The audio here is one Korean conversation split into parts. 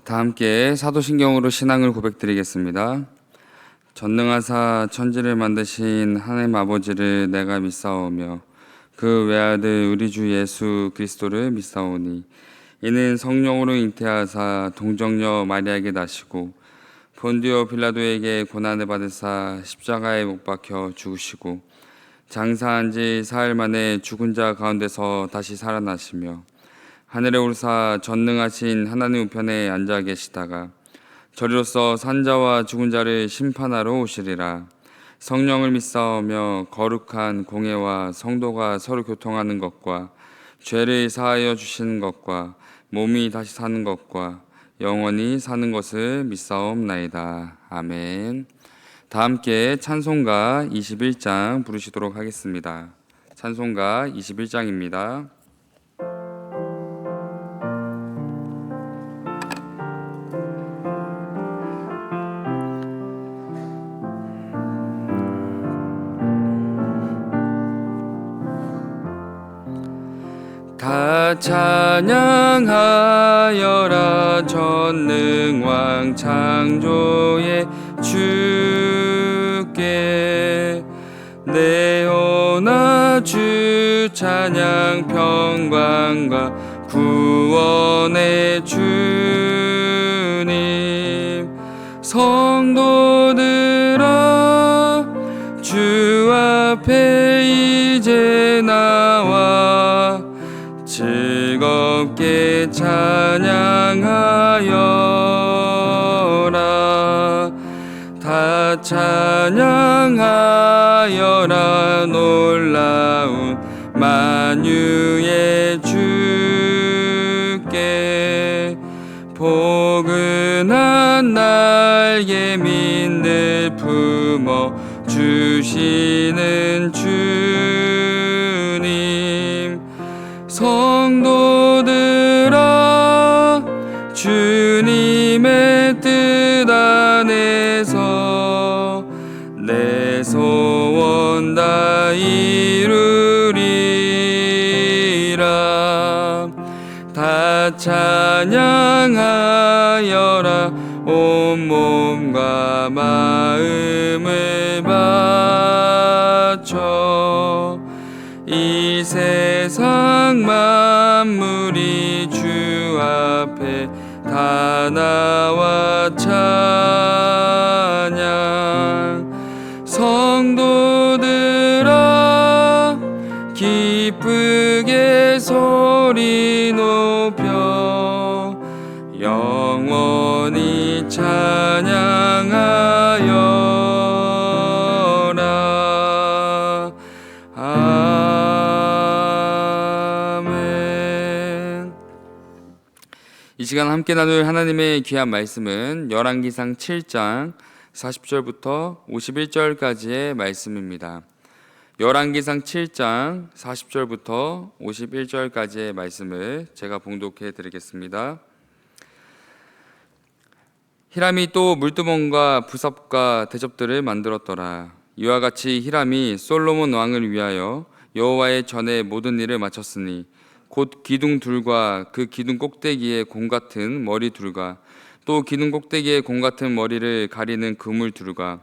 다 함께 사도신경으로 신앙을 고백드리겠습니다. 전능하사 천지를 만드신 하나님 아버지를 내가 믿사오며 그 외아들 우리 주 예수 그리스도를 믿사오니 이는 성령으로 잉태하사 동정녀 마리아에게 나시고 본디오 빌라도에게 고난을 받으사 십자가에 못 박혀 죽으시고 장사한 지 사흘 만에 죽은 자 가운데서 다시 살아나시며 하늘에 오르사 전능하신 하나님 우편에 앉아 계시다가 저리로서 산자와 죽은 자를 심판하러 오시리라. 성령을 믿사오며 거룩한 공예와 성도가 서로 교통하는 것과 죄를 사하여 주시는 것과 몸이 다시 사는 것과 영원히 사는 것을 믿사옵나이다. 아멘. 다 함께 찬송가 21장 부르시도록 하겠습니다. 찬송가 21장입니다. 다 찬양하여라 전능왕 창조의 주께 내오나 주 찬양 평강과 구원의 주님 성도들아 주 앞에 이제 나와 즐겁게 찬양하여라 다 찬양하여라 놀라운 만유의 주께 포근한 날개 민들 품어 주시는 주님 성도들아 주님의 뜻 안에서 내 소원 다 이루리라 다 찬양하여라 온몸과 마음을 바쳐 이 세상 만물이 주 앞에 다 나와 찬양 성도들아 기쁘게 소리 높여 영원히 찬양하여라 아멘. 이 시간 함께 나눌 하나님의 귀한 말씀은 열왕기상 7장 40절부터 51절까지의 말씀입니다. 열왕기상 7장 40절부터 51절까지의 말씀을 제가 봉독해 드리겠습니다. 히람이 또 물두멍과 부삽과 대접들을 만들었더라. 이와 같이 히람이 솔로몬 왕을 위하여 여호와의 전에 모든 일을 마쳤으니 곧 기둥 둘과 그 기둥 꼭대기에 공 같은 머리 둘과 또 기둥 꼭대기에 공 같은 머리를 가리는 그물 둘과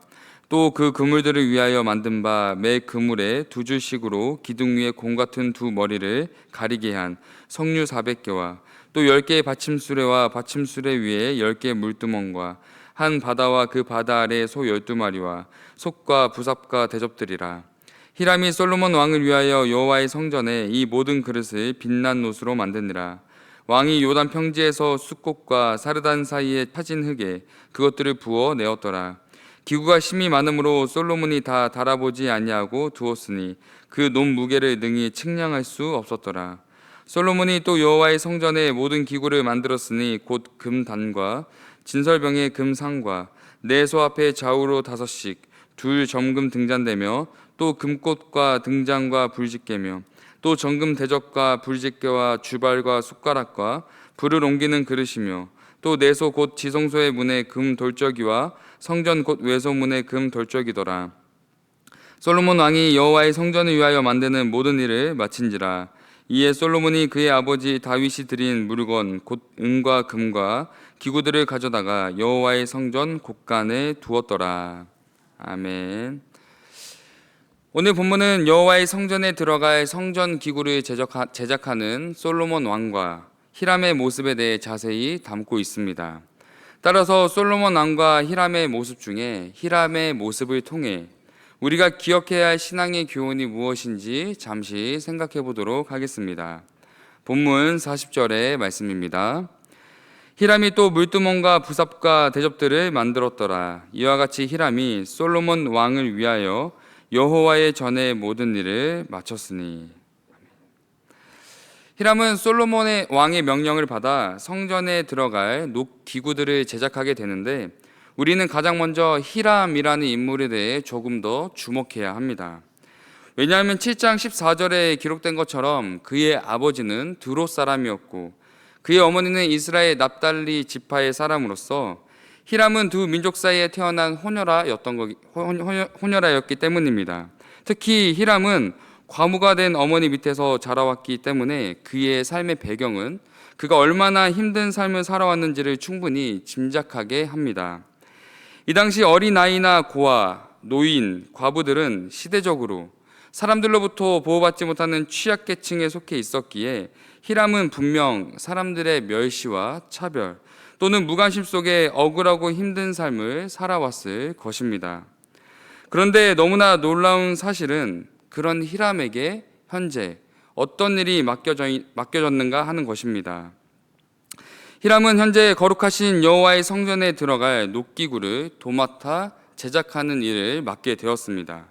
또 그 그물들을 위하여 만든 바 매 그물에 두 줄씩으로 기둥 위에 공 같은 두 머리를 가리게 한 석류 400개와 또 10개의 받침수레와 받침수레 위에 10개의 물두멍과 한 바다와 그 바다 아래에 소 12마리와 솥과 부삽과 대접들이라. 히람이 솔로몬 왕을 위하여 여호와의 성전에 이 모든 그릇을 빛난 옷으로 만드니라. 왕이 요단 평지에서 숫꽃과 사르단 사이에 파진 흙에 그것들을 부어 내었더라. 기구가 심히 많으므로 솔로몬이 다 달아보지 아니하고 두었으니 그 논 무게를 능히 측량할 수 없었더라. 솔로몬이 또 여호와의 성전에 모든 기구를 만들었으니 곧 금단과 진설병의 금상과 네 소 앞에 좌우로 5씩 둘 점금 등잔대며 또 금꽃과 등잔과 불집게며 또 정금 대접과 불집게와 주발과 숟가락과 불을 옮기는 그릇이며 또 내소 곧 지성소의 문에 금 돌적이와 성전 곧 외소문의 금 돌적이더라. 솔로몬 왕이 여호와의 성전을 위하여 만드는 모든 일을 마친지라. 이에 솔로몬이 그의 아버지 다윗이 드린 물건 곧 은과 금과 기구들을 가져다가 여호와의 성전 곳간에 두었더라. 아멘. 오늘 본문은 여호와의 성전에 들어갈 성전 기구를 제작하는 솔로몬 왕과 히람의 모습에 대해 자세히 담고 있습니다. 따라서 솔로몬 왕과 히람의 모습 중에 히람의 모습을 통해 우리가 기억해야 할 신앙의 교훈이 무엇인지 잠시 생각해 보도록 하겠습니다. 본문 40절의 말씀입니다. 히람이 또 물두멍과 부삽과 대접들을 만들었더라. 이와 같이 히람이 솔로몬 왕을 위하여 여호와의 전에 모든 일을 마쳤으니. 히람은 솔로몬의 왕의 명령을 받아 성전에 들어갈 기구들을 제작하게 되는데 우리는 가장 먼저 히람이라는 인물에 대해 조금 더 주목해야 합니다. 왜냐하면 7장 14절에 기록된 것처럼 그의 아버지는 드롯 사람이었고 그의 어머니는 이스라엘 납달리 지파의 사람으로서 히람은 두 민족 사이에 태어난 호녀라였기 때문입니다. 특히 히람은 과부가 된 어머니 밑에서 자라왔기 때문에 그의 삶의 배경은 그가 얼마나 힘든 삶을 살아왔는지를 충분히 짐작하게 합니다. 이 당시 어린아이나 고아, 노인, 과부들은 시대적으로 사람들로부터 보호받지 못하는 취약계층에 속해 있었기에 히람은 분명 사람들의 멸시와 차별 또는 무관심 속에 억울하고 힘든 삶을 살아왔을 것입니다. 그런데 너무나 놀라운 사실은 그런 히람에게 현재 어떤 일이 맡겨졌는가 하는 것입니다. 히람은 현재 거룩하신 여호와의 성전에 들어갈 녹기구를 도맡아 제작하는 일을 맡게 되었습니다.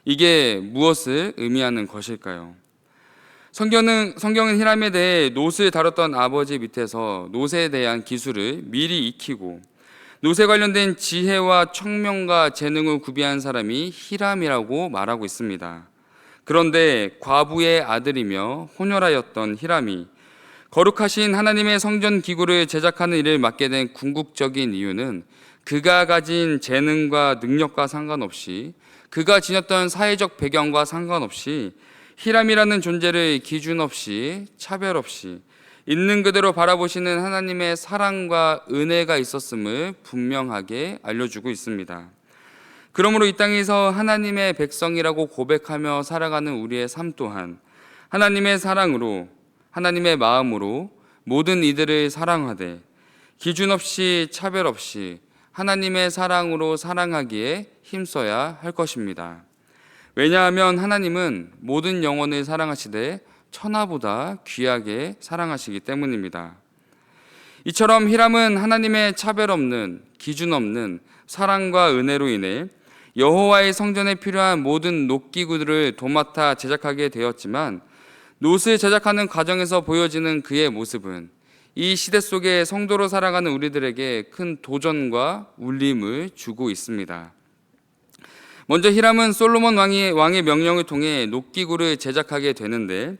이게 무엇을 의미하는 것일까요? 성경은 히람에 대해 놋을 다뤘던 아버지 밑에서 놋에 대한 기술을 미리 익히고 놋에 관련된 지혜와 청명과 재능을 구비한 사람이 히람이라고 말하고 있습니다. 그런데 과부의 아들이며 호녀라였던 히람이 거룩하신 하나님의 성전 기구를 제작하는 일을 맡게 된 궁극적인 이유는 그가 가진 재능과 능력과 상관없이 그가 지녔던 사회적 배경과 상관없이 히람이라는 존재를 기준 없이 차별 없이 있는 그대로 바라보시는 하나님의 사랑과 은혜가 있었음을 분명하게 알려주고 있습니다. 그러므로 이 땅에서 하나님의 백성이라고 고백하며 살아가는 우리의 삶 또한 하나님의 사랑으로 하나님의 마음으로 모든 이들을 사랑하되 기준 없이 차별 없이 하나님의 사랑으로 사랑하기에 힘써야 할 것입니다. 왜냐하면 하나님은 모든 영혼을 사랑하시되 천하보다 귀하게 사랑하시기 때문입니다. 이처럼 히람은 하나님의 차별 없는 기준 없는 사랑과 은혜로 인해 여호와의 성전에 필요한 모든 녹기구들을 도맡아 제작하게 되었지만 놋을 제작하는 과정에서 보여지는 그의 모습은 이 시대 속에 성도로 살아가는 우리들에게 큰 도전과 울림을 주고 있습니다. 먼저 히람은 솔로몬 왕의 명령을 통해 녹기구를 제작하게 되는데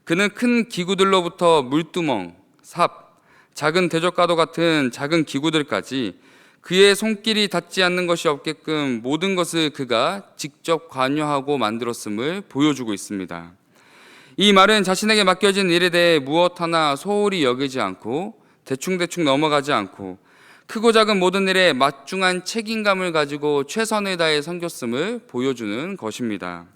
그는 큰 기구들로부터 물두멍, 삽, 작은 대적가도 같은 작은 기구들까지 그의 손길이 닿지 않는 것이 없게끔 모든 것을 그가 직접 관여하고 만들었음을 보여주고 있습니다. 이 말은 자신에게 맡겨진 일에 대해 무엇 하나 소홀히 여기지 않고 대충 넘어가지 않고 크고 작은 모든 일에 막중한 책임감을 가지고 최선을 다해 섬겼음을 보여주는 것입니다.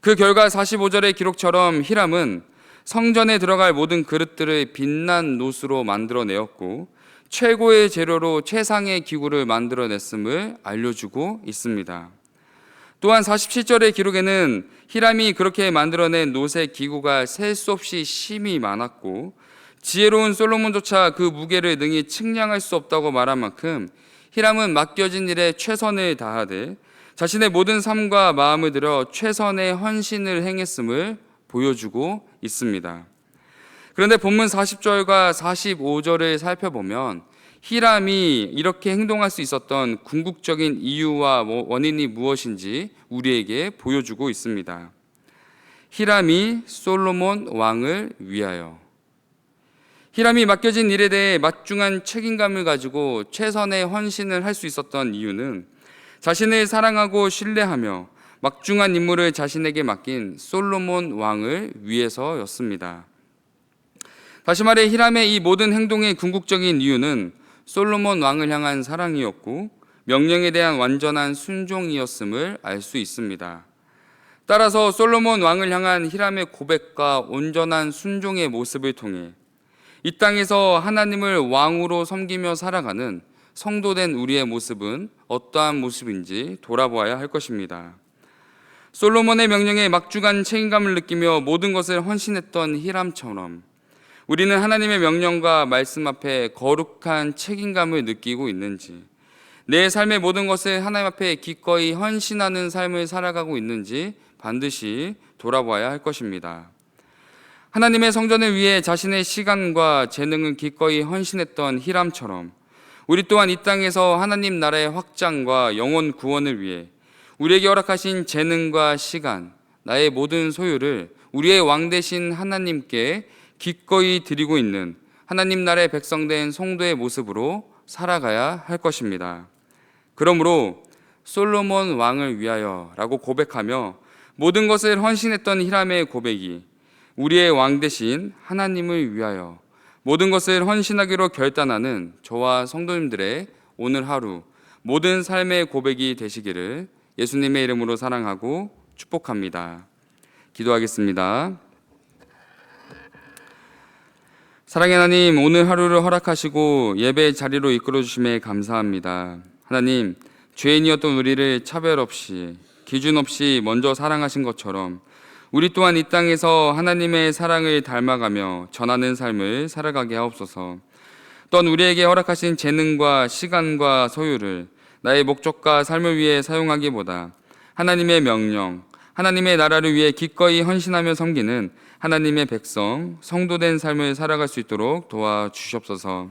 그 결과 45절의 기록처럼 히람은 성전에 들어갈 모든 그릇들을 빛난 놋으로 만들어내었고 최고의 재료로 최상의 기구를 만들어냈음을 알려주고 있습니다. 또한 47절의 기록에는 히람이 그렇게 만들어낸 놋의 기구가 셀 수 없이 심이 많았고 지혜로운 솔로몬조차 그 무게를 능히 측량할 수 없다고 말한 만큼 히람은 맡겨진 일에 최선을 다하되 자신의 모든 삶과 마음을 들여 최선의 헌신을 행했음을 보여주고 있습니다. 그런데 본문 40절과 45절을 살펴보면 히람이 이렇게 행동할 수 있었던 궁극적인 이유와 원인이 무엇인지 우리에게 보여주고 있습니다. 히람이 솔로몬 왕을 위하여. 히람이 맡겨진 일에 대해 막중한 책임감을 가지고 최선의 헌신을 할 수 있었던 이유는 자신을 사랑하고 신뢰하며 막중한 임무를 자신에게 맡긴 솔로몬 왕을 위해서였습니다. 다시 말해 히람의 이 모든 행동의 궁극적인 이유는 솔로몬 왕을 향한 사랑이었고 명령에 대한 완전한 순종이었음을 알 수 있습니다. 따라서 솔로몬 왕을 향한 히람의 고백과 온전한 순종의 모습을 통해 이 땅에서 하나님을 왕으로 섬기며 살아가는 성도된 우리의 모습은 어떠한 모습인지 돌아보아야 할 것입니다. 솔로몬의 명령에 막중한 책임감을 느끼며 모든 것을 헌신했던 히람처럼 우리는 하나님의 명령과 말씀 앞에 거룩한 책임감을 느끼고 있는지, 내 삶의 모든 것을 하나님 앞에 기꺼이 헌신하는 삶을 살아가고 있는지 반드시 돌아봐야 할 것입니다. 하나님의 성전을 위해 자신의 시간과 재능을 기꺼이 헌신했던 히람처럼 우리 또한 이 땅에서 하나님 나라의 확장과 영혼 구원을 위해 우리에게 허락하신 재능과 시간, 나의 모든 소유를 우리의 왕 되신 하나님께 기꺼이 드리고 있는 하나님 나라의 백성된 성도의 모습으로 살아가야 할 것입니다. 그러므로 솔로몬 왕을 위하여 라고 고백하며 모든 것을 헌신했던 히람의 고백이 우리의 왕 되신 하나님을 위하여 모든 것을 헌신하기로 결단하는 저와 성도님들의 오늘 하루 모든 삶의 고백이 되시기를 예수님의 이름으로 사랑하고 축복합니다. 기도하겠습니다. 사랑의 하나님, 오늘 하루를 허락하시고 예배 자리로 이끌어 주심에 감사합니다. 하나님, 죄인이었던 우리를 차별 없이 기준 없이 먼저 사랑하신 것처럼 우리 또한 이 땅에서 하나님의 사랑을 닮아가며 전하는 삶을 살아가게 하옵소서. 또한 우리에게 허락하신 재능과 시간과 소유를 나의 목적과 삶을 위해 사용하기보다 하나님의 명령, 하나님의 나라를 위해 기꺼이 헌신하며 섬기는 하나님의 백성, 성도된 삶을 살아갈 수 있도록 도와주시옵소서.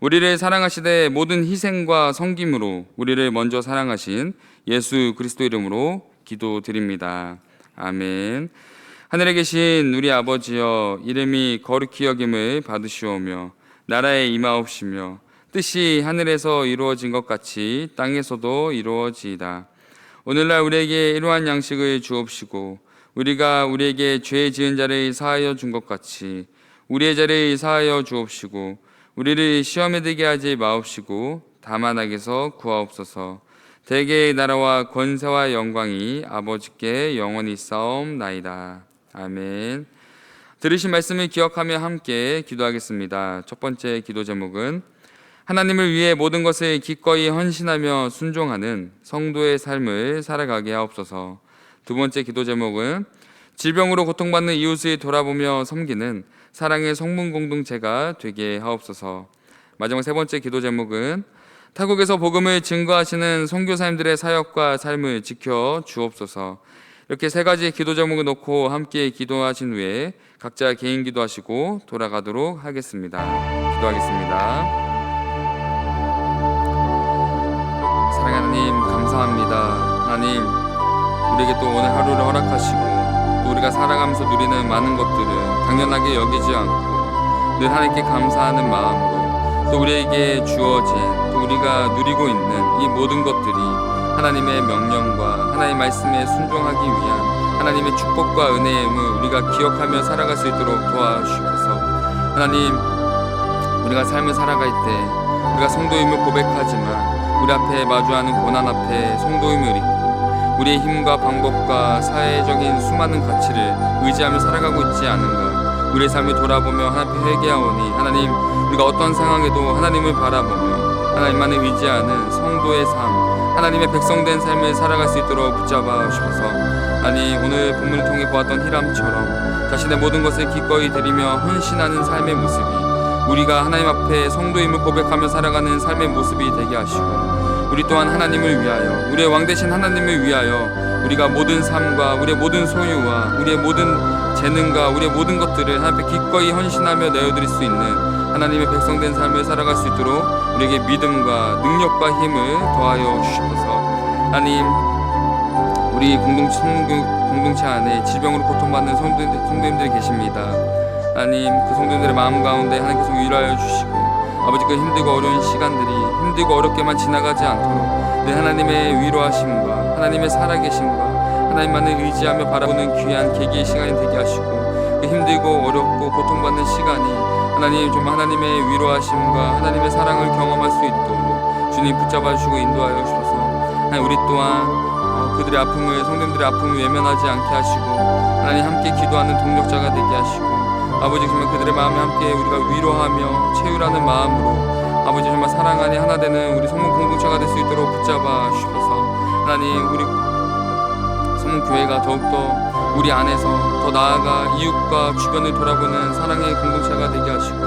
우리를 사랑하시되 모든 희생과 섬김으로 우리를 먼저 사랑하신 예수 그리스도 이름으로 기도드립니다. 아멘. 하늘에 계신 우리 아버지여, 이름이 거룩히 여김을 받으시오며 나라에 임하옵시며 뜻이 하늘에서 이루어진 것 같이 땅에서도 이루어지이다. 오늘날 우리에게 일용할 양식을 주옵시고 우리가 우리에게 죄 지은 자를 사하여 준 것 같이 우리의 죄를 사하여 주옵시고 우리를 시험에 들게 하지 마옵시고 다만 악에서 구하옵소서. 대개의 나라와 권세와 영광이 아버지께 영원히 있사옵나이다. 아멘. 들으신 말씀을 기억하며 함께 기도하겠습니다. 첫 번째 기도 제목은 하나님을 위해 모든 것을 기꺼이 헌신하며 순종하는 성도의 삶을 살아가게 하옵소서. 두 번째 기도 제목은 질병으로 고통받는 이웃을 돌아보며 섬기는 사랑의 성문 공동체가 되게 하옵소서. 마지막 세 번째 기도 제목은 타국에서 복음을 증거하시는 선교사님들의 사역과 삶을 지켜 주옵소서. 이렇게 세 가지 기도 제목을 놓고 함께 기도하신 후에 각자 개인 기도하시고 돌아가도록 하겠습니다. 기도하겠습니다. 사랑하는 하나님, 감사합니다. 하나님, 우리에게 또 오늘 하루를 허락하시고 또 우리가 살아가면서 누리는 많은 것들을 당연하게 여기지 않고 늘 하나님께 감사하는 마음으로 또 우리에게 주어진 또 우리가 누리고 있는 이 모든 것들이 하나님의 명령과 하나님의 말씀에 순종하기 위한 하나님의 축복과 은혜임을 우리가 기억하며 살아갈 수 있도록 도와주셔서 하나님, 우리가 삶을 살아갈 때 우리가 성도임을 고백하지만 우리 앞에 마주하는 고난 앞에 성도임을 잊고 우리의 힘과 방법과 사회적인 수많은 가치를 의지하며 살아가고 있지 않은가. 우리의 삶을 돌아보며 하나님 앞에 회개하오니 하나님, 우리가 어떤 상황에도 하나님을 바라보며 하나님만을 의지하는 성도의 삶, 하나님의 백성된 삶을 살아갈 수 있도록 붙잡아 주셔서 하나님, 오늘 본문을 통해 보았던 히람처럼 자신의 모든 것을 기꺼이 드리며 헌신하는 삶의 모습이 우리가 하나님 앞에 성도임을 고백하며 살아가는 삶의 모습이 되게 하시고 우리 또한 하나님을 위하여, 우리의 왕 되신 하나님을 위하여 우리가 모든 삶과 우리의 모든 소유와 우리의 모든 재능과 우리의 모든 것들을 하나님 앞에 기꺼이 헌신하며 내어드릴 수 있는 하나님의 백성된 삶을 살아갈 수 있도록 우리에게 믿음과 능력과 힘을 더하여 주시옵소서. 하나님, 우리 공동체 안에 질병으로 고통받는 성도님들이 계십니다. 하나님, 그 성도님들의 마음 가운데 하나님께서 위로하여 주시고 아버지, 그 힘들고 어려운 시간들이 힘들고 어렵게만 지나가지 않도록 늘 하나님의 위로하심과 하나님의 살아계심과 하나님만을 의지하며 바라보는 귀한 계기의 시간이 되게 하시고, 그 힘들고 어렵고 고통받는 시간이 하나님 정말 하나님의 위로하심과 하나님의 사랑을 경험할 수 있도록 주님 붙잡아 주시고 인도하여 주셔서 하나님 우리 또한 그들의 아픔을, 성도님들의 아픔을 외면하지 않게 하시고 하나님 함께 기도하는 동력자가 되게 하시고, 아버지 정말 그들의 마음에 함께 우리가 위로하며 채우라는 마음으로 아버지 정말 사랑 안에 하나 되는 우리 성문 공동체가 될 수 있도록 붙잡아 주셔서 하나님 우리 성문 교회가 더욱더 우리 안에서 더 나아가 이웃과 주변을 돌아보는 사랑의 공동체가 되게 하시고